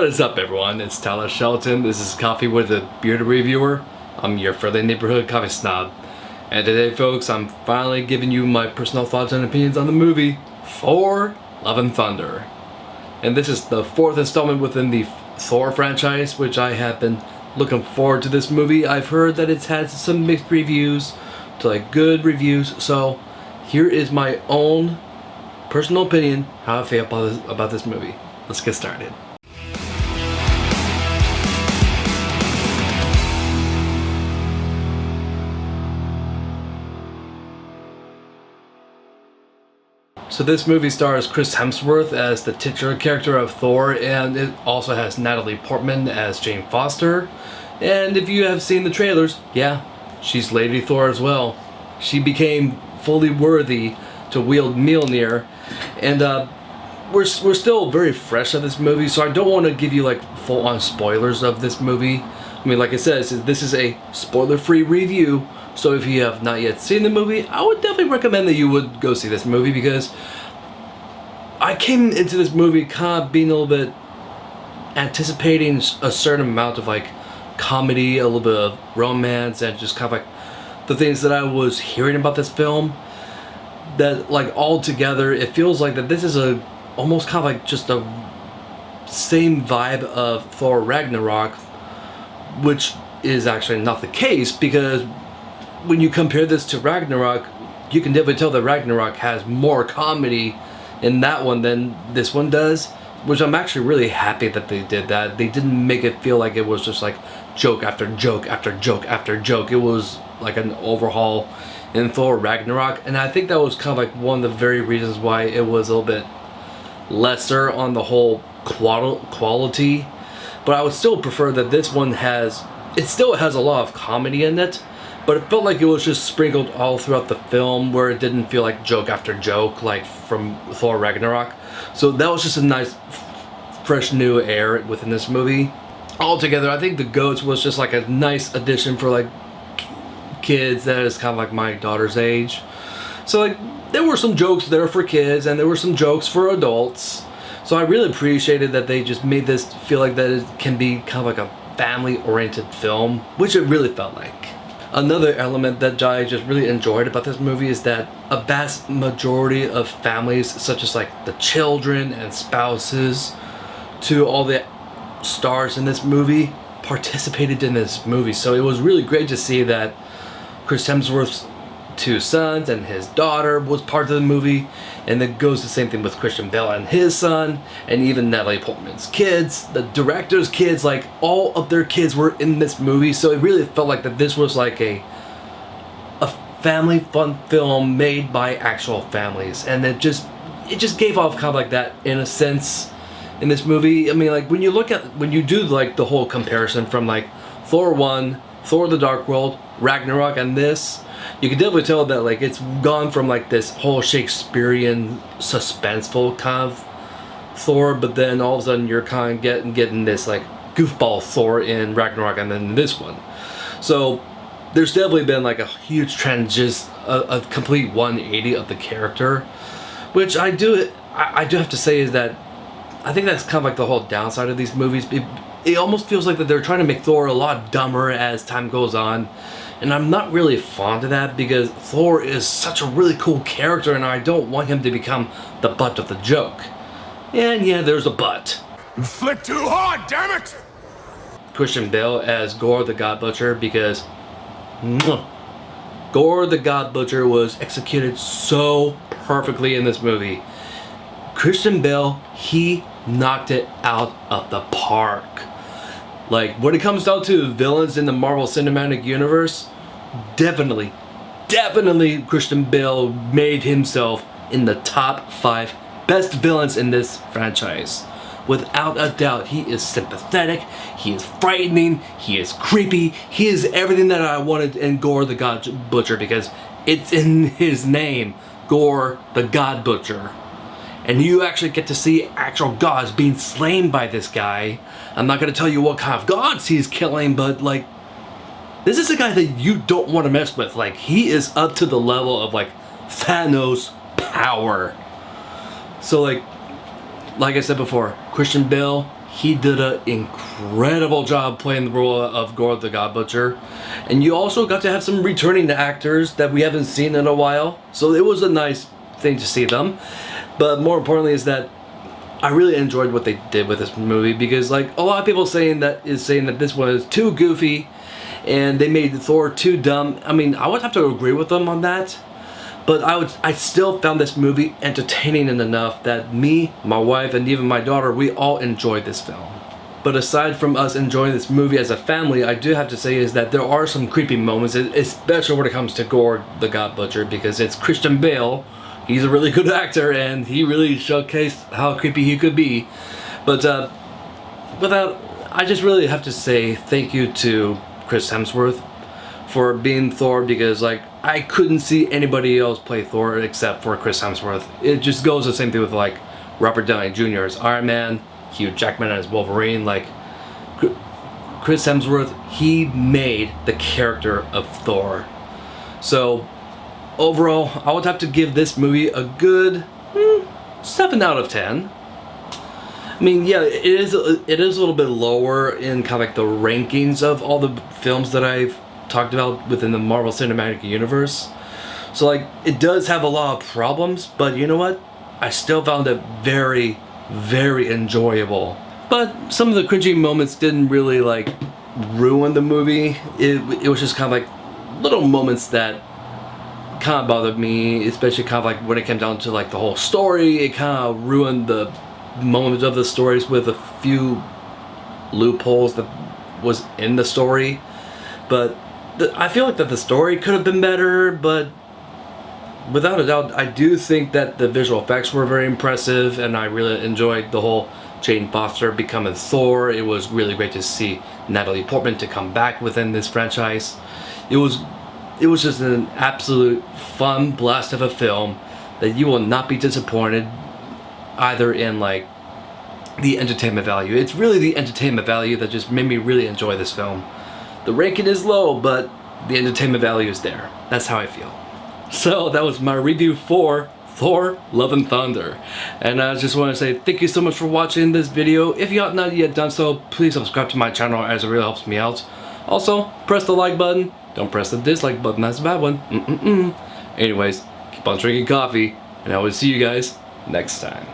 What is up, everyone? It's Tyler Shelton. This is Coffee with a Bearded Reviewer. I'm your friendly neighborhood coffee snob. And today, folks, I'm finally giving you my personal thoughts and opinions on the movie Thor: Love and Thunder. And this is the fourth installment within the Thor franchise, which I have been looking forward to this movie. I've heard that it's had some mixed reviews to like good reviews, so here is my own personal opinion, how I feel about this movie. Let's get started. So this movie stars Chris Hemsworth as the titular character of Thor, and it also has Natalie Portman as Jane Foster. And if you have seen the trailers, yeah, she's Lady Thor as well. She became fully worthy to wield Mjolnir, and we're still very fresh on this movie, so I don't want to give you like full-on spoilers of this movie. I mean, like I said, this is a spoiler-free review. So if you have not yet seen the movie, I would definitely recommend that you would go see this movie, because I came into this movie kind of being a little bit anticipating a certain amount of like comedy, a little bit of romance, and just kind of like the things that I was hearing about this film. That like all together, it feels like that this is almost kind of like just a same vibe of Thor Ragnarok, which is actually not the case, because when you compare this to Ragnarok, you can definitely tell that Ragnarok has more comedy in that one than this one does, which I'm actually really happy that they did that. They didn't make it feel like it was just like joke after joke after joke after joke. It was like an overhaul in Thor Ragnarok, and I think that was kind of like one of the very reasons why it was a little bit lesser on the whole quality. But I would still prefer that this one still has a lot of comedy in it, but it felt like it was just sprinkled all throughout the film, where it didn't feel like joke after joke like from Thor Ragnarok. So that was just a nice, fresh new air within this movie. Altogether, I think The Goats was just like a nice addition for like kids that is kind of like my daughter's age. So like there were some jokes there for kids, and there were some jokes for adults. So I really appreciated that they just made this feel like that it can be kind of like a family-oriented film, which it really felt like. Another element that I just really enjoyed about this movie is that a vast majority of families, such as like the children and spouses to all the stars in this movie, participated in this movie. So it was really great to see that Chris Hemsworth's two sons and his daughter was part of the movie, and it goes the same thing with Christian Bale and his son, and even Natalie Portman's kids, the director's kids, like all of their kids were in this movie. So it really felt like that this was like a family fun film made by actual families, and it just gave off kind of like that innocence in this movie. I mean, like when you do like the whole comparison from like Thor 1, Thor the Dark World, Ragnarok, and this, you can definitely tell that like it's gone from like this whole Shakespearean suspenseful kind of Thor, but then all of a sudden you're kind of getting this like goofball Thor in Ragnarok, and then this one. So there's definitely been like a huge transition, a complete 180 of the character, which I do have to say is that I think that's kind of like the whole downside of these movies. It almost feels like that they're trying to make Thor a lot dumber as time goes on. And I'm not really fond of that, because Thor is such a really cool character, and I don't want him to become the butt of the joke. And yeah, there's a but. You flipped too hard, damn it! Christian Bale as Gore the God Butcher, because Gore the God Butcher was executed so perfectly in this movie. Christian Bale, he knocked it out of the park. Like, when it comes down to villains in the Marvel Cinematic Universe, definitely Christian Bale made himself in the top 5 best villains in this franchise. Without a doubt, he is sympathetic, he is frightening, he is creepy, he is everything that I wanted in Gore the God Butcher, because it's in his name, Gore the God Butcher. And you actually get to see actual gods being slain by this guy. I'm not going to tell you what kind of gods he's killing, but like, this is a guy that you don't want to mess with. Like, he is up to the level of like Thanos power. So like I said before, Christian Bale, he did an incredible job playing the role of Gore the God Butcher. And you also got to have some returning actors that we haven't seen in a while. So it was a nice thing to see them. But more importantly is that I really enjoyed what they did with this movie, because like a lot of people saying that this was too goofy and they made Thor too dumb. I mean, I would have to agree with them on that. But I still found this movie entertaining enough that me, my wife, and even my daughter, we all enjoyed this film. But aside from us enjoying this movie as a family, I do have to say is that there are some creepy moments, especially when it comes to Gore the God Butcher, because it's Christian Bale. He's a really good actor, and he really showcased how creepy he could be. But I just really have to say thank you to Chris Hemsworth for being Thor, because like I couldn't see anybody else play Thor except for Chris Hemsworth. It just goes the same thing with like Robert Downey Jr. as Iron Man, Hugh Jackman as Wolverine. Like Chris Hemsworth, he made the character of Thor. So overall, I would have to give this movie a good 7 out of 10. I mean, yeah, it is a little bit lower in kind of like the rankings of all the films that I've talked about within the Marvel Cinematic Universe. So like, it does have a lot of problems, but you know what? I still found it very, very enjoyable. But some of the cringy moments didn't really like ruin the movie. It was just kind of like little moments that kind of bothered me, especially kind of like when it came down to like the whole story. It kind of ruined the moment of the stories with a few loopholes that was in the story. But I feel like that the story could have been better, but without a doubt, I do think that the visual effects were very impressive, and I really enjoyed the whole Jane Foster becoming Thor. It was really great to see Natalie Portman to come back within this franchise. It was just an absolute fun blast of a film that you will not be disappointed either in like the entertainment value. It's really the entertainment value that just made me really enjoy this film. The ranking is low, but the entertainment value is there. That's how I feel. So that was my review for Thor Love and Thunder. And I just want to say thank you so much for watching this video. If you have not yet done so, please subscribe to my channel, as it really helps me out. Also, press the like button. Don't press the dislike button, that's a bad one. Anyways, keep on drinking coffee, and I will see you guys next time.